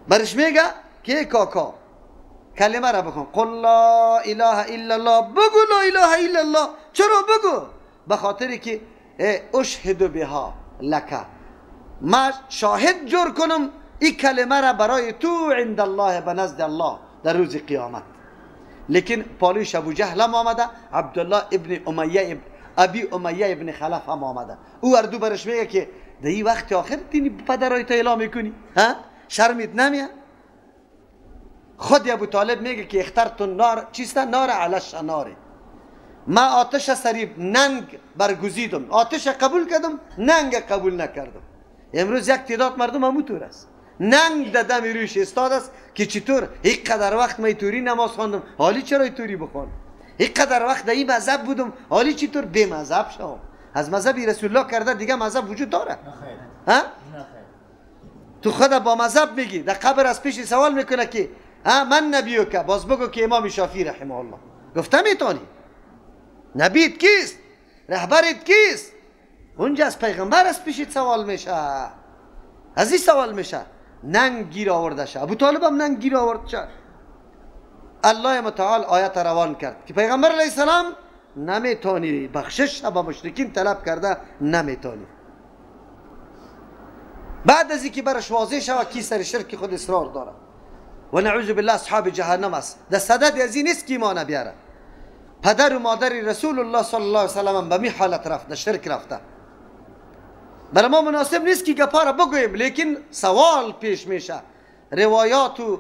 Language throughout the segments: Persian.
برش میگه که کاکا کلمه را بکن، قل لا اله الا الله، بگو لا اله الا الله. چرا بگو؟ به خاطری که اشهد بها لک، ما شاهد جور کنم این کلمه را برای تو عند الله، به نزد الله در روز قیامت. لیکن پالوش ابو جهل هم آمده، عبدالله ابن امیه ابی امیه ابن خلف هم آمده. او اردو برش میگه که در این وقت آخر دینی پدرای تا اعلام میکنی؟ ها؟ شرمت نمیاد؟ خود ابو طالب میگه که اخترت نار، چیسته؟ نار علش ناره، ما آتش سریب ننگ برگزیدم، آتش قبول کردم، ننگ قبول نکردم. امروز یک تعداد مردم همونطور است، ننگ دادم روش استاد است که چطور یک قدر وقت من توری نماز خواندم، حالی چرا توری بخوانم؟ یک قدر وقت در این مذهب بودم، حالی چطور به مذهب شوم؟ از مذهب رسول الله کرده دیگه مذهب وجود داره؟ ها؟ تو خود با مذهب میگی، در قبر از پیش سوال میکنه که من نبیو که، باز بگو که امام شافعی رحمه الله گفته میتونی. نبیت کیست؟ رهبرت کیست؟ اونجا از پیغمبر از پیشت سوال میشه، از این سوال میشه. ننگ گیر آورده شه، ابو طالب هم ننگ گیر آورد شه. الله متعال آیت روان کرد که پیغمبر علیه السلام نمیتونی بخشش با مشرکین طلب کرده، نمیتونی. بعد از اینکه برش واضح شود کی سر شرک خود اصرار داره و نعوذ بالله اصحاب جهنم است، در صدد از این نیست که ایمان بیاره. پدر و مادر رسول الله صلی الله علیه وسلم به می حالت رفته، شرک رفته. برای ما مناسب نیست که گپا را بگوییم، لیکن سوال پیش میشه. روایات و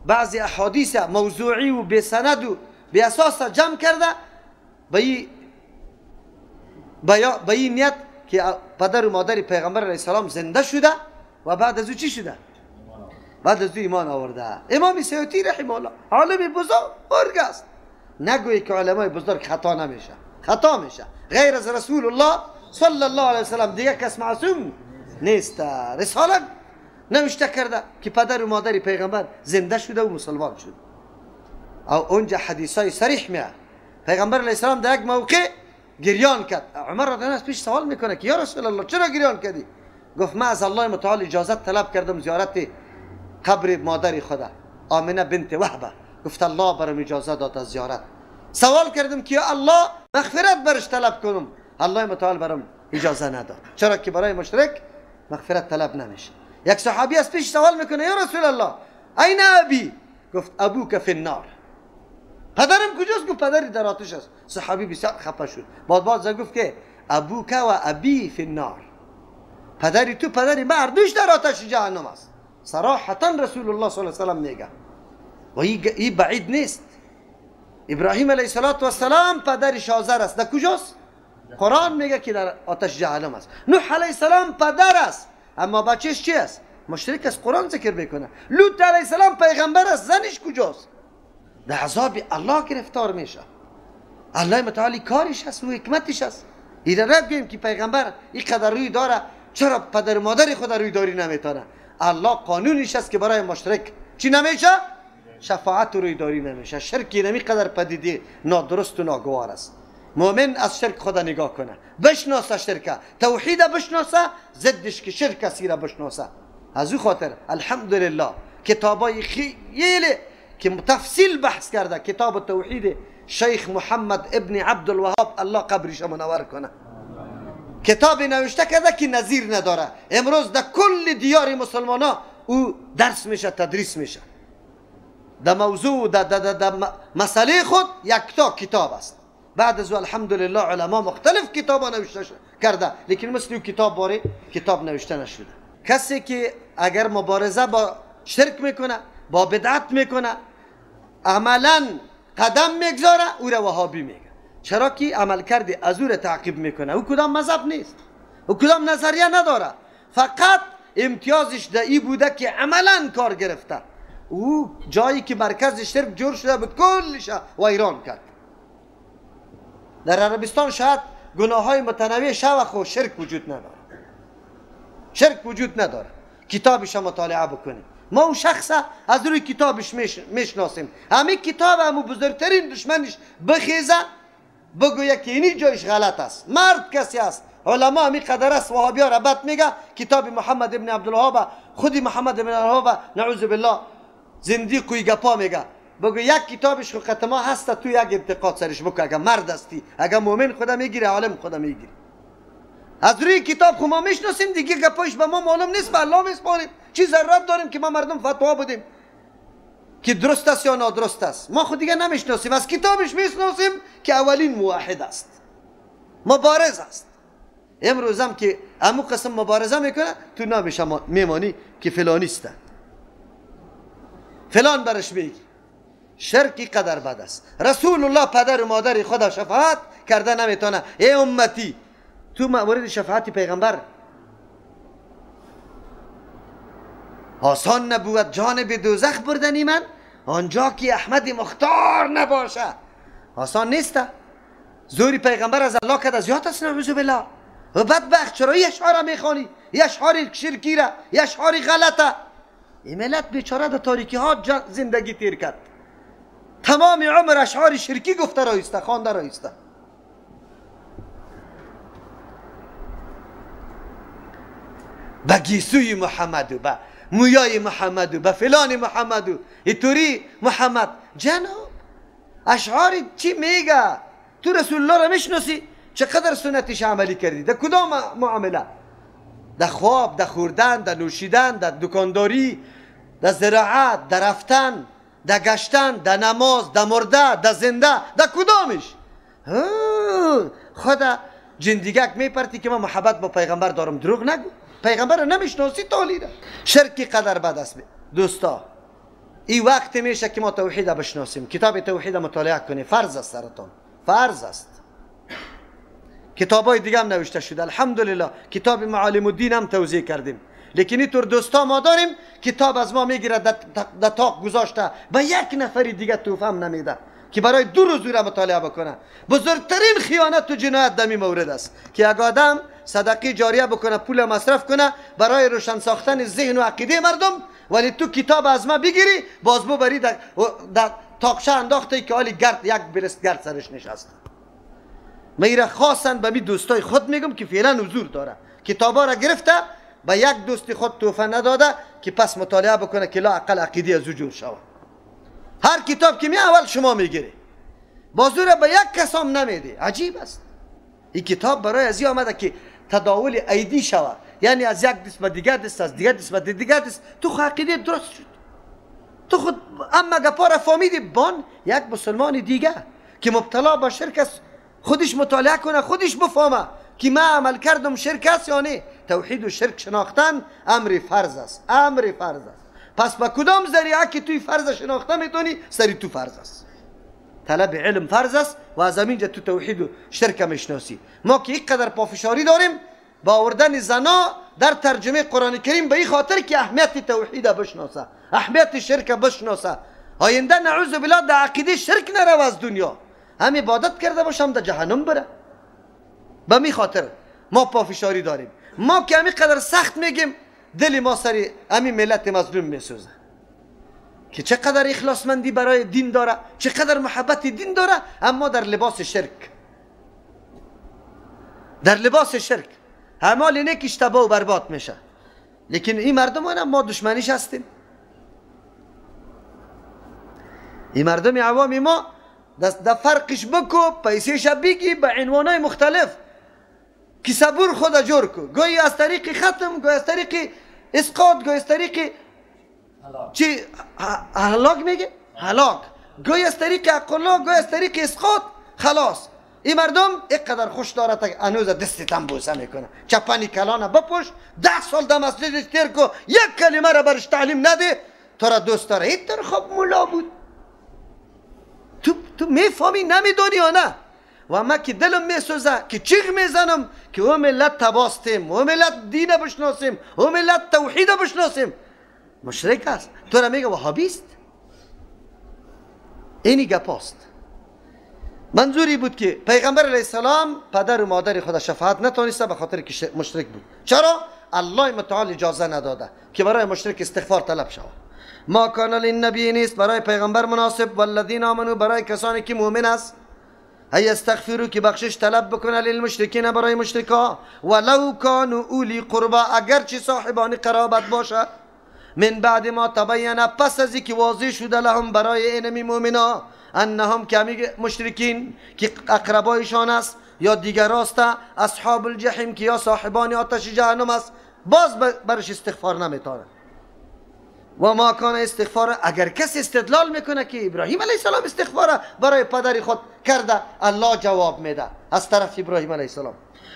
بعضی احادیث موضوعی و بی سند و بی اساس جمع کرده به این نیت که پدر و مادر پیغمبر علیه السلام زنده شده و بعد از او چی شده؟ بعد از او ایمان آورده. امام سیوطی رحمه الله عالم بزرگ است، نگویی که علمای بزرگ خطا نمیشه، خطا میشه. غیر از رسول الله صلی الله علیه وسلم دیگه کس معصوم نیست. رسالت نوشته کرده که پدر و مادر پیغمبر زنده شده و مسلمان شد. او اونجا حدیثای صریح میاد. پیغمبر علیه السلام در یک موقع گریان کرد. عمر رضی الله عنه پیش سوال میکنه که یا رسول الله چرا گریان کردی؟ گفت من از الله متعال اجازت طلب کردم زیارت قبر مادر خدا آمنه بنت وهبه. گفت الله برام اجازه داد از زیارت. سوال کردم که یا الله مغفرت برش طلب کنم، الله متعال برام اجازه نداد. چرا که برای مشرک مغفرت طلب نمیشه. یک صحابی از پیش سوال میکنه یا رسول الله این ابی؟ گفت ابوک فی النار. پدرم کجاست؟ گفت پدری در آتش است. صحابی بسیار خفه شد. بعد گفت که ابوک و ابی فی النار، پدری تو پدری من هر دوش در آتش جهنم است. صراحتا رسول الله صلی الله علیه و سلم میگه و این بعید نیست. ابراهیم علیه السلام پدرش آزر است، در کجاست؟ قرآن میگه که در آتش جهنم است. نوح علیه السلام پدر است اما بچهش چی است؟ مشرک است. قرآن ذکر میکنه. لوط علیه السلام پیغمبر است، زنش کجاست؟ در عذاب الله گرفتار میشه. الله متعالی کارش هست و حکمتش هست. اینا نگوییم که پیغمبر این قدر روی داره چرا پدر مادر خود روی داری نمیتونه. الله قانونش هست که برای مشرک چی نمیشه؟ شفاعت روی داری نمیشه. شرکی نمی قدر پدیده نادرست و ناگوار است. مؤمن از شرک خدا نگاه کنه، بشناسه شرک، توحید بشناسه، ضدش که شرک سیره بشناسه. از او خاطر الحمدلله کتابای خیلی که تفصیل بحث کرده، کتاب توحید شیخ محمد ابن عبدالوهاب الله قبرش منور کنه، کتاب نوشته کرده که نظیر نداره. امروز در کل دیار مسلمان ها او درس میشه، تدریس میشه. در موضوع در مسئله خود یکتا کتاب است. بعد از او الحمدلله علما مختلف کتاب نوشته کرده، لیکن مثل کتاب باره کتاب نوشته نشده. کسی که اگر مبارزه با شرک میکنه، با بدعت میکنه، عملا قدم میگذاره، او را وهابی میگه. چرا که عمل کرده از او را تعقیب میکنه. او کدام مذهب نیست، او کدام نظریه نداره، فقط امتیازش در این بوده که عملا کار گرفته. او جایی که مرکز شرک جور شده بود کلش ویران کرد. در عربستان شاید گناه های متنوع شوه خو شرک وجود نداره، شرک وجود نداره. کتابش مطالعه بکنیم. ما اون شخص از روی کتابش میشناسیم. همین کتاب همو بزرگترین دشمنش بخیزه بگویه که اینی جایش غلط است. مرد کسی است علما می قدر است وهابیا را بد میگه. کتاب محمد ابن عبدالوهاب، خودی محمد ابن عبدالوهاب نعوذ بالله زندیق و گپا میگه. بگو یک کتابش خو ختما هست، تو یک انتقاد سرش بکو. اگه مرد هستی، اگه مؤمن خدا میگیره، عالم خدا میگیره. از روی کتاب خو ما میشناسیم دیگه، گپایش به ما معلوم نیست، به الله میسپاریم. چی ضرورت داریم که ما مردم فتوا بدیم که درست است یا نادرست است؟ ما خود دیگه نمیشناسیم، از کتابش میشناسیم که اولین موحد است، مبارز است. امروز هم که امو قسم مبارزه میکنه، تو نامش میمانی که فلانی است، فلان برش میگی. شرکی قدر بد است. رسول الله پدر و مادر خدا شفاعت کرده نمیتونه. ای امتی، تو مورد شفاعت پیغمبر آسان نبود جانب دوزخ بردنی من، آنجا که احمد مختار نباشه. آسان نیست. زوری پیغمبر از الله کده زیاد است نعوذ بالله. و بدبخت چرا یه اشعار میخوانی؟ یه اشعار شرکی را، یه اشعار غلطه. این ملت بیچاره در تاریکی ها زندگی تیر کرد، تمام عمر اشعار شرکی گفته رایسته، خوانده رایسته. به گیسوی محمد، به مویای محمد، به فلان محمد، اینطوری محمد. جناب اشعار چی میگه؟ تو رسول الله را میشناسی؟ چقدر سنتش عملی کردی؟ در کدام معامله؟ در خواب، در خوردن، در نوشیدن، در دکانداری، در زراعت، در رفتن، در گشتن، در نماز، در مرده، در زنده، در کدامش؟ خدا جندیگک میپرتی که من محبت با پیغمبر دارم. دروغ نگو، پیغمبر رو نمیشناسی. تالیده شرکی قدر بد است. دوستا این وقت میشه که ما توحید بشناسیم، کتاب توحید مطالعه کنیم. فرض است سرتان، فرض است. کتابای دیگه هم نوشته شده الحمدلله. کتاب معالم الدین هم توضیح کردیم. لیکن اینطور دوستا ما داریم کتاب از ما میگیره در تاق گذاشته، به یک نفر دیگه توفه هم نمیده که برای 2 روز را مطالعه بکنه. بزرگترین خیانت و جنایت در این مورد است که یک آدم صدقه جاریه بکنه، پول مصرف کنه برای روشن ساختن ذهن و عقیده مردم، ولی تو کتاب از ما بگیری بازبو بری در تاقشه انداخته که حالی گرد، یک برست گرد سرش نشسته. میره خاصا به می دوستای خود میگم که فعلا حضور داره، کتابا را گرفته به یک دوست خود توفه نداده که پس مطالعه بکنه که لا اقل عقیده از او جور شود. هر کتاب که می اول شما میگیری، بازو را به یک کس هم نمیدی. عجیب است. این کتاب برای ازی آمده که تداول ایدی شود، یعنی از یک دست به دیگر دست، از دیگر دست به دیگر دست. تو خود عقیده درست شد، تو خود اما گپا را فهمیدی. بان یک مسلمان دیگه که مبتلا با شرک است خودش مطالعه کنه، خودش بفهمه که ما عمل کردم شرک است یا نه. توحید و شرک شناختن امر فرض است، امر فرض است. پس با کدام ذریعه که توی فرض شناخته میتونی، سری تو فرض است. طلب علم فرض است و از همینجا تو توحید و شرک میشناسی. ما که یک قدر پافشاری داریم با آوردن زنا در ترجمه قرآن کریم به این خاطر که اهمیت توحید بشناسه، اهمیت شرک بشناسه، آینده نعوذ بالله در عقیده شرک نرو از دنیا، هم عبادت کرده باشم در جهنم بره. به می خاطر ما پافشاری داریم. ما که همین قدر سخت میگیم، دل ما سری همین ملت مظلوم میسوزه که چقدر اخلاصمندی برای دین داره، چقدر محبت دین داره، اما در لباس شرک، در لباس شرک اعمال نیک اشتباه و برباد میشه. لیکن این مردمان هم ما دشمنیش هستیم. این مردم عوامی ما در فرقش بکو، پیسیش بگی به عنوانای مختلف که صبور خدا جور کو، گویی از طریق ختم، گویی از طریق اسقاط، گویی از طریق چی هلاک میگه، هلاک، گویی از طریق عقلا، گویی از طریق اسقاط. خلاص این مردم اینقدر خوش داره تا هنوز دستتم بوسه میکنه. چپنی کلانه بپوش، 10 سال در مسجد تیر کو، یک کلمه را برش تعلیم نده، تو را دوست داره. اینطور خب مولا بود. تو میفهمی نمیدونی یا نه؟ و ما که دلم میسوزه که چیغ میزنم که او ملت تباستیم، او ملت دین بشناسیم، او ملت توحید بشناسیم. مشرک است، تو را میگه وهابیست. اینی گپاست. منظوری بود که پیغمبر علیه السلام پدر و مادر خدا شفاعت نتونسته به خاطر که مشرک بود. چرا؟ الله متعال اجازه نداده که برای مشرک استغفار طلب شود. ما کان للنبی نیست برای پیغمبر مناسب، والذین آمنو برای کسانی که مؤمن است، ای استغفروا که بخشش طلب بکنه للمشرکین برای مشرکا ولو کانوا اولی قربا اگرچه صاحبان قرابت باشه من بعد ما تبین پس از که واضح شده لهم برای اینمی مؤمنا انهم که مشرکین که اقربایشان است یا دیگر است اصحاب الجحیم که یا صاحبان آتش جهنم است باز برش استغفار نمیتونه و ما کان استغفار اگر کس استدلال میکنه که ابراهیم علیه السلام استغفار برای پدر خود کرده الله جواب میده از طرف ابراهیم علیه السلام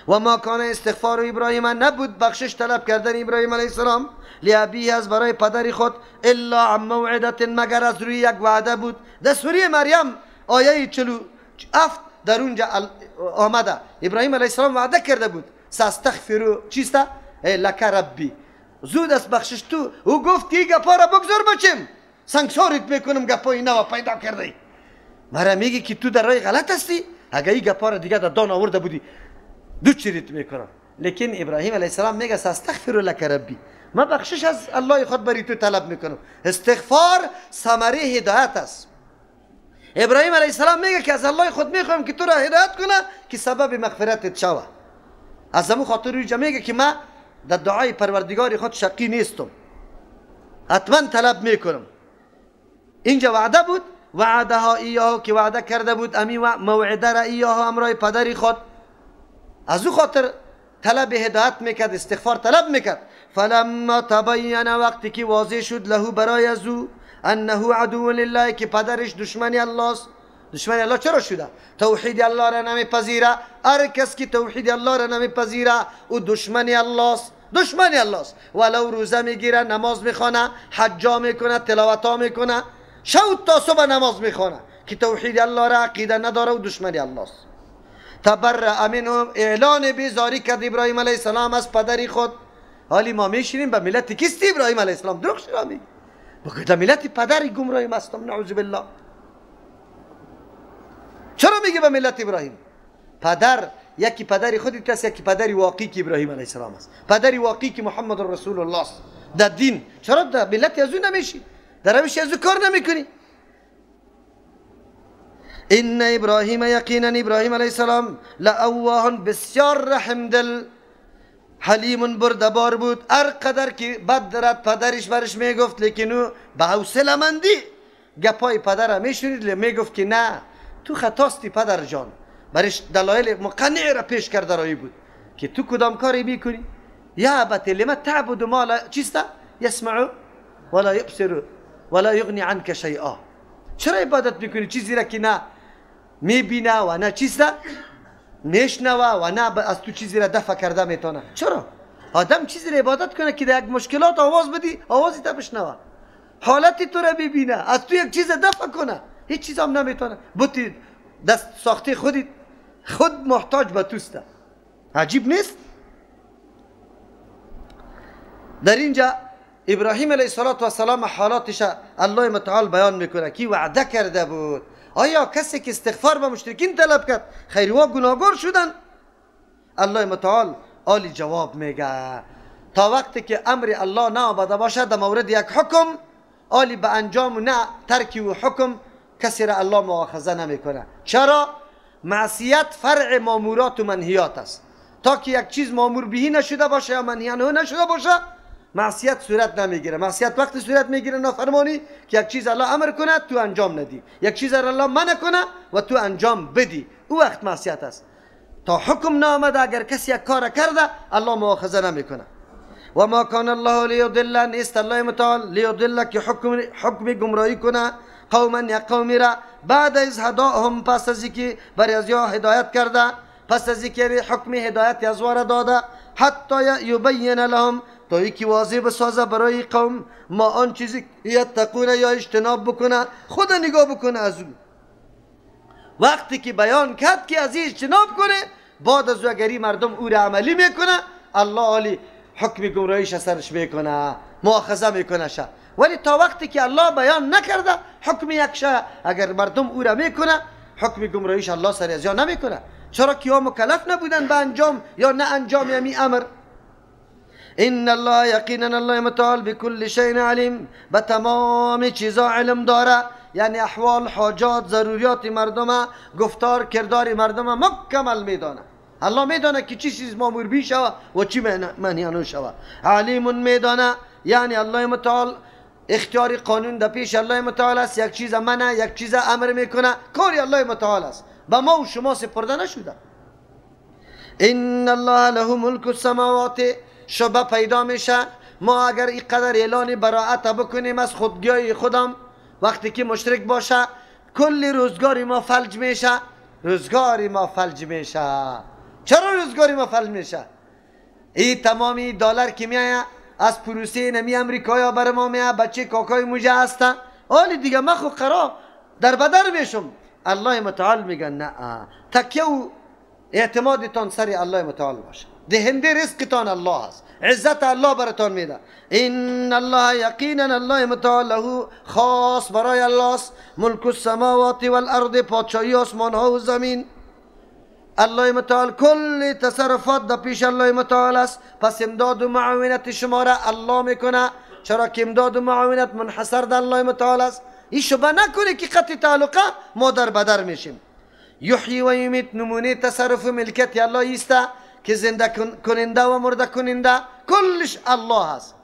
و ما کان استغفار ابراهیم نبود بخشش طلب کردن ابراهیم علیه السلام لابیه از برای پدر خود الا عن موعدت مگر از روی یک وعده بود در سوره مریم آیه 47 در اونجا آمده ابراهیم علیه السلام وعده کرده بود ساستغفر چیسته لک ربی زود است بخشش تو او گفت که گپا را بگذار بچم سنگسارت میکنم گپا اینا پیدا کرده مرا میگی که تو در راه غلط هستی اگه این گپا را دیگه در دان آورده بودی دو چریت میکنم لیکن ابراهیم علیه السلام میگه ساستغفر لک ربی ما بخشش از الله خود بری تو طلب میکنم استغفار ثمره هدایت است ابراهیم علیه السلام میگه که از الله خود میخوام که تو را هدایت کنه که سبب مغفرتت شوه از همون خاطر اینجا میگه که ما در دعای پروردگار خود شقی نیستم حتما طلب میکنم اینجا وعده بود وعده ها ایاه که وعده کرده بود امی و موعده را ایاه امرای پدری خود از او خاطر طلب هدایت میکرد استغفار طلب میکرد فلما تبین وقتی که واضح شد له برای از او انه عدو لله که پدرش دشمن الله است دشمن الله چرا شده توحید الله را نمیپذیره هر کس که توحید الله را نمیپذیره او دشمن الله است دشمن الله است ولو روزه میگیره نماز میخونه حجا میکنه تلاوتا میکنه شب تا صبح نماز میخونه که توحید الله را عقیده نداره و دشمن الله است تبرأ منهم اعلان بیزاری کرد ابراهیم علیه السلام از پدری خود حالی ما میشینیم به ملت کیستی ابراهیم علیه السلام دروغ چرا میگی بگه ملت پدری گمراهی مستم نعوذ بالله چرا میگه به ملت ابراهیم پدر یکی پدری خودت است یکی پدری واقعی که ابراهیم علیه السلام است پدری واقعی که محمد رسول الله است در دین چرا در ملت از او نمیشی در روش از او کار نمیکنی ان ابراهیم یقینا ابراهیم علیه السلام لأواه بسیار رحم دل حلیم بردبار بود هر قدر که بد درد پدرش برش میگفت لیکن او به حوصله مندی گپای پدر میشنید میگفت که نه تو خطاستی پدر جان برش دلایل مقنع را پیش کرده رایی بود که تو کدام کاری میکنی یا ابت لما تعبد ما لا چیستا یسمع ولا یبصر ولا یغنی عنک شیئا چرا عبادت میکنی چیزی را که نه میبینه و نه چیستا میشنوه و نه از تو چیزی را دفع کرده میتونه چرا آدم چیزی را عبادت کنه که در یک مشکلات آواز بدی آوازی تا بشنوه حالتی تو را ببینه از تو یک چیز دفع کنه هیچ چیز هم نمیتونه بودی دست ساخته خود محتاج به توسته عجیب نیست در اینجا ابراهیم علیه السلام حالاتش الله متعال بیان میکنه که وعده کرده بود آیا کسی که استغفار به مشرکین طلب کرد خیروا گناهگار شدن الله متعال عالی جواب میگه تا وقتی که امر الله نه آمده باشه در مورد یک حکم عالی به انجام نه ترکی و حکم کسی را الله مؤاخذه نمیکنه چرا معصیت فرع مامورات و منهیات است تا که یک چیز مامور بهی نشده باشه یا منهی عنه نشده باشه معصیت صورت نمیگیره معصیت وقتی صورت میگیره نافرمانی که یک چیز الله امر کنه تو انجام ندی یک چیز الله منع کنه و تو انجام بدی او وقت معصیت است تا حکم نامده اگر کسی یک کار کرده الله مؤاخذه نمیکنه و ما کان الله لیضل نیست الله متعال لیضل که حکم گمراهی کنه قوما یا قومی را بعد از هداهم پس از اینکه بر از یا هدایت کرده پس از اینکه حکم هدایت از واره داده حتی یبین لهم تا یکی واضح بسازه برای قوم ما آن چیزی یتقون یا اجتناب بکنه خود نگاه بکنه از اون وقتی که بیان کرد که از این اجتناب کنه بعد از اگری مردم او را عملی میکنه الله علی حکم گمراهیش سرش میکنه مؤاخذه میکنه شه ولی تا وقتی که الله بیان نکرده حکم یکشه اگر مردم او را میکنه حکم گمراهیش الله سر از یا نمیکنه چرا که ها مکلف نبودن به انجام یا نه انجام یمی امر ان الله یقینا الله متعال بكل شيء علیم، به تمام چیزا علم داره. یعنی احوال، حاجات، ضروریات مردم، گفتار، کردار مردم مکمل میدانه. الله میدانه که چی چیز مامور بی شوه و چی منهی شوه. علیم میدانه، یعنی الله متعال اختیاری قانون در پیش الله متعال است. یک چیز منه، یک چیز امر میکنه، کاری الله متعال است، به ما و شما سپرده نشده. ان الله له ملک السماوات، شبه پیدا میشه. ما اگر اینقدر اعلان براءت بکنیم از خودگیای خودم، وقتی که مشرک باشه کل روزگاری ما فلج میشه. روزگاری ما فلج میشه. چرا روزگاری ما فلج میشه؟ این تمامی دلار که میایه از پروسه نمی امریکایا بر ما میایه، بچه کاکای موجه هسته، حالی دیگه ما خود قرار در بدر میشم. الله متعال میگه نه، تکیه و اعتمادتان سر الله متعال باشه. دهنده رزقتان الله است، عزت الله براتان میده. ان الله یقینا الله متعال له خاص برای الله است ملک السماوات والارض، پادشاهی آسمان ها و زمین. الله متعال کل تصرفات در پیش الله متعال است. پس امداد و معاونت شما را الله میکنه. چرا که امداد و معاونت منحصر در الله متعال است. این شبه نکنه که قطع تعلقه ما در بدر میشیم. یحیی و یمیت، نمونه تصرف ملکت الله است که زنده کننده و مرده کننده کلش الله هست.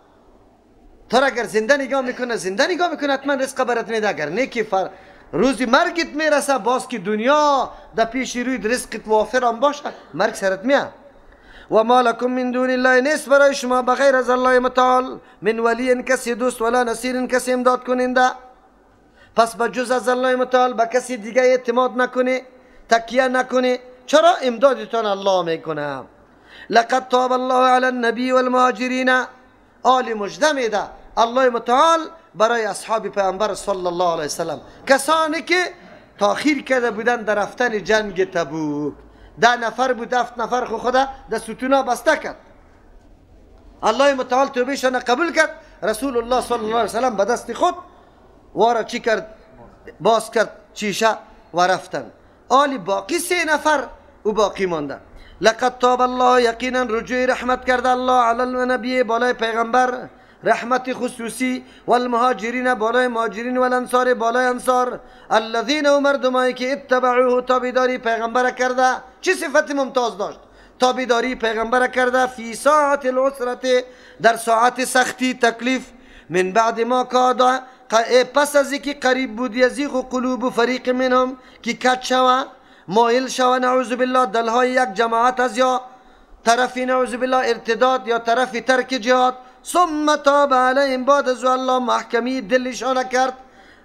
تو اگر زنده نگاه میکنه حتما رزق برات میده. اگر نه که روزی مرگت میرسه، باز که دنیا در پیش روی رزقت وافر هم باشه، مرگ سرت میاد. و ما لکم من دون الله، نیست برای شما بغیر از الله متعال من ولی کسی دوست ولا نصیر کسی امداد کننده. پس بجز از الله متعال به کسی دیگه اعتماد نکنه، تکیه نکنه. چرا؟ امدادتان الله میکنه. لقد تاب الله علی النبی والمهاجرین، آل مجده میده الله متعال برای اصحاب پیامبر صلی الله علیه وسلم، کسانی که تاخیر کرده بودن در رفتن جنگ تبوک. 10 نفر بود، 7 نفر خدا در ستونا بسته کرد. الله متعال توبهشان قبول کرد. رسول الله صلی الله علیه وسلم به دست خود وارا چی کرد؟ باز کرد چیشه و رفتن. آل باقی 3 نفر و باقی مانده. لقد تاب الله، یقینا رجوع رحمت کرده الله علی النبی، بالای پیغمبر رحمت خصوصی، والمهاجرین بالای مهاجرین، والانصار بالای انصار، الذین و مردمایی که اتبعوه تابیداری پیغمبر کرده. چه صفت ممتاز داشت؟ تابیداری پیغمبر کرده. فی ساعت العسرت، در ساعت سختی تکلیف، من بعد ما کادا، پس از اینکه قریب بود، یزیغ قلوب فریق منهم، که کج شوه مایل شوه نعوذ بالله دلهای یک جماعت از یا طرفی نعوذ بالله ارتداد یا طرفی ترک جهاد. ثم تاب علیهم، بعد از الله محکمی دلشان کرد،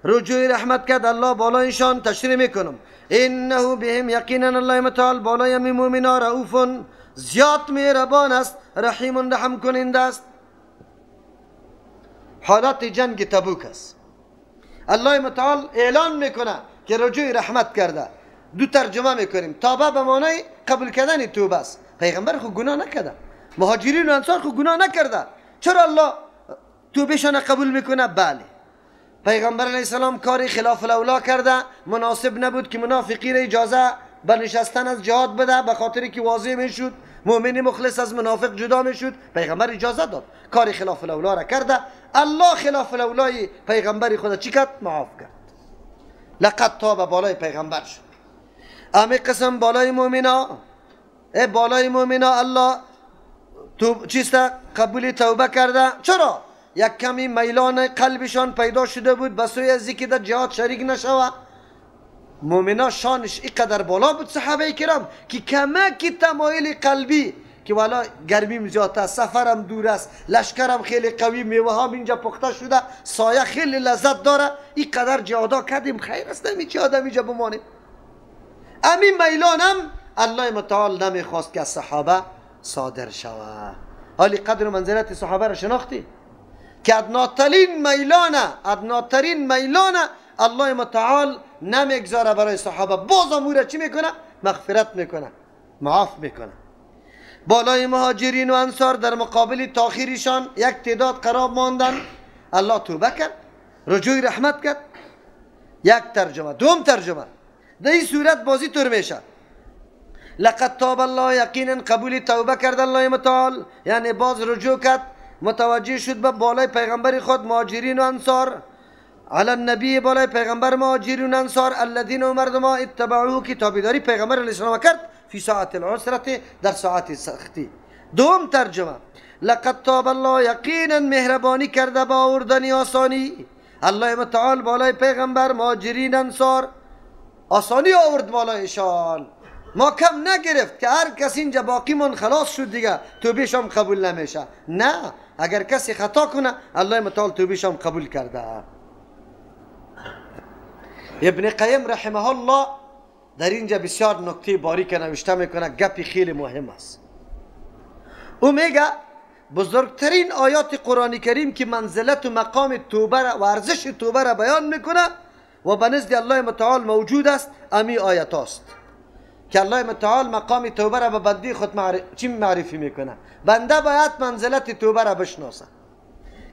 رجوع رحمت کرد الله بالایشان. تشریح میکنم انه بهم، یقینا الله متعال بالای مومنا رؤوف، زیاد مهربان است، رحیم رحم کننده است. حالات جنگ تبوک است. الله متعال اعلان میکنه که رجوع رحمت کرده. 2 ترجمه میکنیم. توبه به معنای قبول کردن توبه است. پیغمبر خود گناه نکرده، مهاجرین و انصار خود گناه نکرده. چرا الله توبهشان قبول میکنه؟ بله، پیغمبر علیه السلام کاری خلاف الاولا کرده، مناسب نبود که منافقی را اجازه به نشستن از جهاد بده، به خاطری که واضح میشد مؤمن مخلص از منافق جدا میشد. پیغمبر اجازه داد، کاری خلاف الاولا را کرده. الله خلاف الاولای پیغمبر خود چی کرد؟ معاف کرد. لقد تاب بالای پیغمبر شد. امی قسم بالای مؤمنا، بالای مؤمنا الله چیسته قبول توبه کرده. چرا؟ یک کمی میلان قلبشان پیدا شده بود به سوی از اینکه در جهاد شریک نشوه. مؤمنا شانش اینقدر بالا بود صحابه کرام که کمکی تمایل قلبی که والا گرمیم زیاده، سفرم دور است، لشکرم خیلی قوی، میوه ها اینجا پخته شده، سایه خیلی لذت داره، اینقدر جهادا کردیم خیر است نمیچه آدم اینجا بمانیم. امی میلانم الله متعال نمیخواست که از صحابه صادر شوه. حالی قدر و منزلت صحابه را شناختی که ادناترین میلانه الله متعال نمیگذاره برای صحابه. باز امور چی میکنه؟ مغفرت میکنه، معاف میکنه. بالای مهاجرین و انصار در مقابل تاخیرشان یک تعداد قرار ماندن، الله توبه کرد، رجوع رحمت کرد. یک ترجمه. دوم ترجمه در این صورت بازی طور میشه لقد تاب الله، یقینا قبول توبه کرد الله متعال، یعنی باز رجوع کرد، متوجه شد به بالای پیغمبر خود مهاجرین و انصار، علی النبی بالای پیغمبر مهاجرین و انصار، الذین مردم اتبعوه که تابعداری پیغمبر علیه السلام کرد، فی ساعت العسرت در ساعت سختی. دوم ترجمه، لقد تاب الله، یقینا مهربانی کرده با آوردن آسانی الله متعال بالای پیغمبر مهاجرین انصار، آسانی آورد بالایشان، ما کم نگرفت که هر کسی اینجا باقی من خلاص شد دیگه توبهش هم قبول نمیشه. نه، اگر کسی خطا کنه الله متعال توبهش هم قبول کرده. ابن قیم رحمه الله در اینجا بسیار نکته باریک نوشته میکنه، گپی خیلی مهم است. او میگه بزرگترین آیات قرآن کریم که منزلت و مقام توبه و ارزش توبه را بیان میکنه و به نزد الله متعال موجود است، امی آیات است که الله متعال مقام توبه را به بنده خود معرفی میکنه. بنده باید منزلت توبه را بشناسه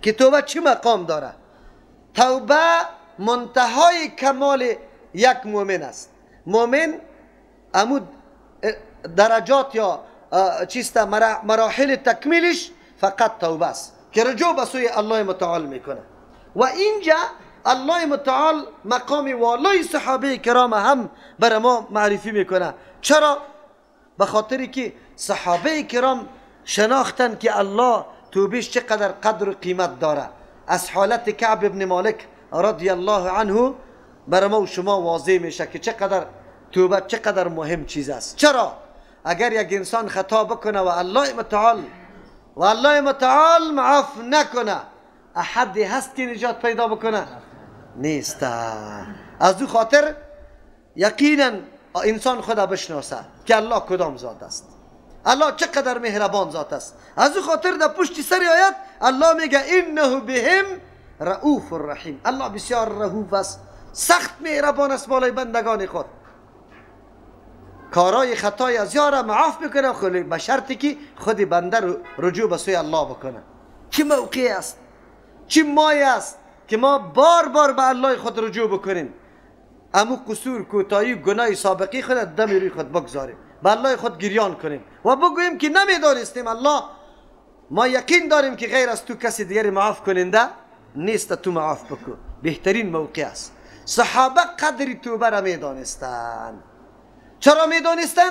که توبه چی مقام داره. توبه منتهای کمال یک مؤمن است. مؤمن امو درجات یا چیست مراحل تکمیلش فقط توبه است که رجوع به سوی الله متعال میکنه. و اینجا الله متعال مقام والای صحابه کرام هم بر ما معرفی میکنه. چرا؟ به خاطری که صحابه کرام شناختن که الله توبهش چقدر قدر و قیمت داره. از حالت کعب ابن مالک رضی الله عنه بر ما و شما واضح میشه که چقدر توبه چقدر مهم چیز است. چرا؟ اگر یک انسان خطا بکنه و الله متعال معاف نکنه، احدی هست که نجات پیدا بکنه؟ نیست. از او خاطر یقینا انسان خدا بشناسه که الله کدام ذات است، الله چقدر مهربان ذات است. از او خاطر در پشت سر آیت الله میگه انه بهم رؤوف الرحیم، الله بسیار رؤوف است، سخت مهربان است بالای بندگان خود. کارای خطای از یارا معاف میکنه به شرطی که خود بنده رجوع به سوی الله بکنه. چه موقعی است، چه مایه است که ما بار بار به الله خود رجوع بکنیم، امو قصور کوتاهی گناه سابقی خود دم روی خود بگذاریم، به الله خود گریان کنیم و بگوییم که نمیدانستیم الله، ما یقین داریم که غیر از تو کسی دیگری معاف کننده نیست، تو معاف بکن. بهترین موقع است. صحابه قدری توبه را میدانستند. چرا میدانستن؟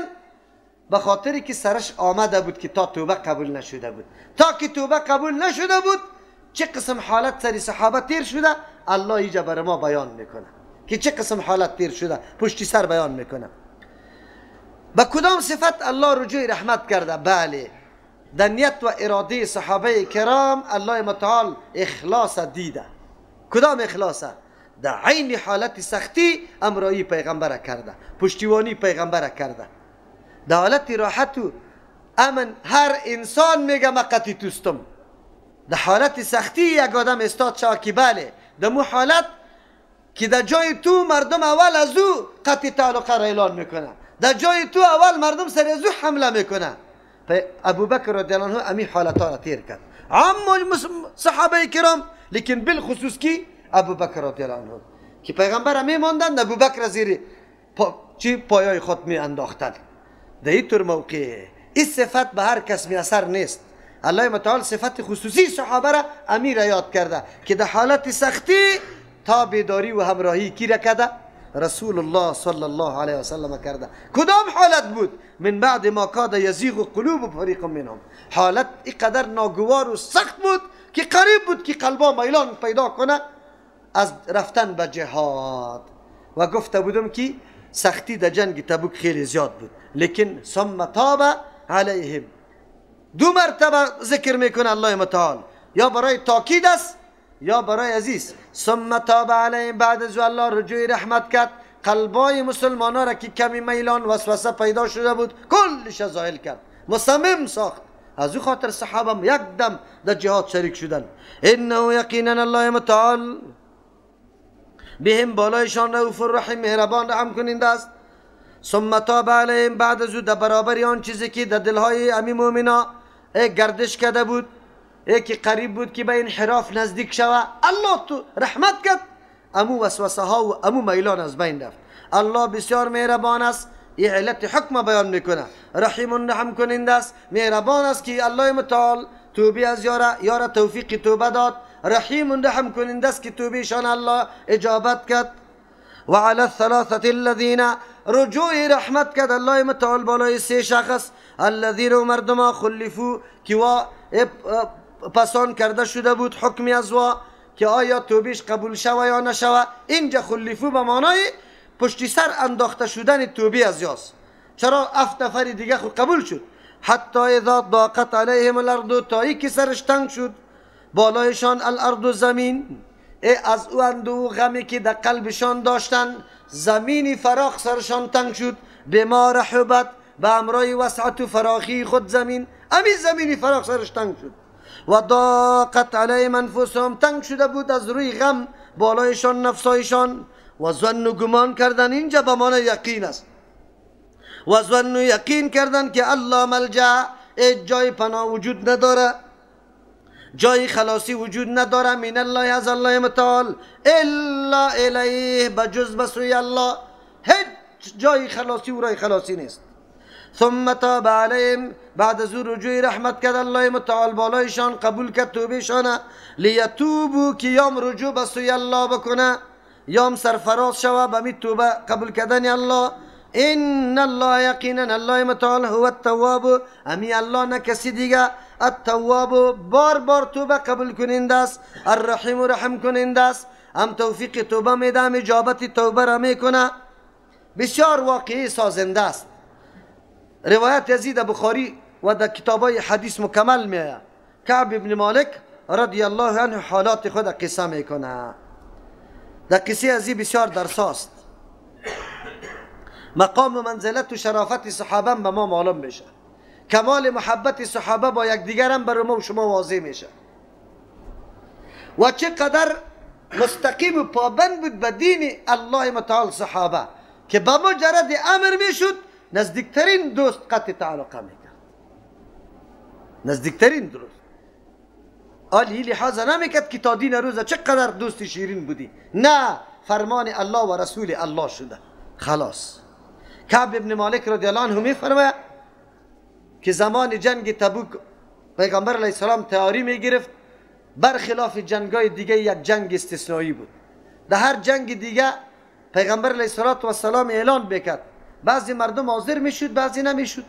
به خاطری که سرش آمده بود که تا توبه قبول نشده بود. تا که توبه قبول نشده بود چه قسم حالت سری صحابه تیر شده الله اینجا بر ما بیان میکنه که چه قسم حالت تیر شده، پشتی سر بیان میکنه. به کدام صفت الله رجوع رحمت کرده؟ بله، در نیت و اراده صحابه کرام الله متعال اخلاص دیده. کدام اخلاصه؟ در عین حالت سختی امرایی پیغمبر کرده، پشتیوانی پیغمبر کرده. در حالت راحت و امن هر انسان میگه من قطعی توستم. در حالت سختی یک آدم استاد شد که بله در مو حالت که در جای تو مردم اول از او قطعی تعلق را اعلان میکنه، در جای تو اول مردم سر از او حمله میکنه. ابوبکر رضی الله عنه امی حالت ها را تیر کرد، عام صحابه کرام، لیکن بالخصوص کی ابوبکر رضی الله عنه که پیغمبر میماندن، ابوبکر زیر پایای خود می انداختن. در این طور موقع این صفت به هر کس میاثر نیست. الله متعال صفت خصوصی صحابه را امیر یاد کرده که در حالت سختی تابعداری و همراهی کی را کرده؟ رسول الله صلی الله علیه و سلم کرده. کدام حالت بود؟ من بعد ما کاد یزیغ قلوب فریق منهم. حالت اینقدر ناگوار و سخت بود که قریب بود که قلبا میلان پیدا کنه از رفتن به جهاد. و گفته بودم که سختی در جنگ تبوک خیلی زیاد بود، لیکن ثم تاب علیهم دو مرتبه ذکر میکنه الله متعال، یا برای تاکید است یا برای عزیز. ثم تاب علیهم، بعد از الله رجوع رحمت کرد، قلبای مسلمانان را که کمی میلان وسوسه پیدا شده بود کلش زائل کرد، مصمم ساخت. از او خاطر صحابه یک دم در جهاد شریک شدن. انه یقینا الله متعال بهم بالایشان رؤوف الرحیم، مهربان رحم کننده است. ثم تاب علیهم، بعد از او در برابر آن چیزی که در دلهای امی مومنا گردش کرده بود، که قریب بود که به انحراف نزدیک شود، الله تو رحمت کرد، امو وسوسه ها و امو میلان از بین رفت. الله بسیار مهربان است، این علت حکم بیان میکنه. رحیم رحم کننده است، مهربان است که الله متعال توبه از یارا توفیق توبه داد. رحیم رحم کننده است که توبه شان الله اجابت کرد. و علی الثلاثه الذین رجوع رحمت کرد الله متعال بالای سه شخص الذین مردم خلفو که پسان کرده شده بود حکمی از که آیا توبیش قبول شوه یا نشوه. اینجا خلفو به معنای پشت سر انداخته شدن توبی از یاست. چرا 7 نفر دیگه خود قبول شد. حتی اذا ضاقت علیهم الارض تا ای که سرش تنگ شد بالایشان الارض زمین از او اندو غمی که در قلبشان داشتن زمینی فراخ سرشان تنگ شد بما رحبت به امرای وسعت و فراخی خود زمین زمینی فراخ سرش تنگ شد. و ضاقت علیهم انفسهم تنگ شده بود از روی غم بالایشان نفسایشان. و ظن و گمان کردن اینجا به معنی یقین است. و ظن و یقین کردن که الله ملجا جای پناه وجود نداره، جای خلاصی وجود نداره من الله از الله متعال الا الیه بجز بسوی الله هیچ جای خلاصی و رای خلاصی نیست. ثم تاب علیهم بعد از رجوع رحمت کرد الله متعال بالایشان قبول کرد توبهشان لیتوبو که یام رجوع بسوی الله بکنه یام سرفراز شوه به می توبه قبول کردن الله. ان الله یقینا الله متعال هو التواب امی الله نه کسی دیگه التواب بار بار توبه قبول کننده است الرحیم رحم کننده است هم توفیق توبه میده هم اجابت توبه را میکنه. بسیار واقعی سازنده است. روایت یزید بخاری و در کتابای حدیث مکمل میآید. کعب ابن مالک رضی الله عنه حالات خود قصه میکنه. در قصه ازی بسیار درساست. مقام و منزلت و شرافت صحابه به ما معلوم میشه. کمال محبت صحابه با یکدیگر هم بر ما و شما واضح میشه. و چقدر مستقیم و پابند بود به دین الله متعال صحابه که با مجرد امر میشد نزدیکترین دوست قطع تعلق میکرد. نزدیکترین دوست آلی لحاظ نمیکرد که تا دین روزه چقدر دوست شیرین بودی، نه فرمان الله و رسول الله شده خلاص. کعب ابن مالک رضی الله عنه میفرماید که زمان جنگ تبوک پیغمبر علیه السلام تیاری میگرفت برخلاف جنگای دیگه یک جنگ استثنایی بود. در هر جنگ دیگه پیغمبر علیه السلام اعلان میکرد بعضی مردم حاضر میشد بعضی نمیشد.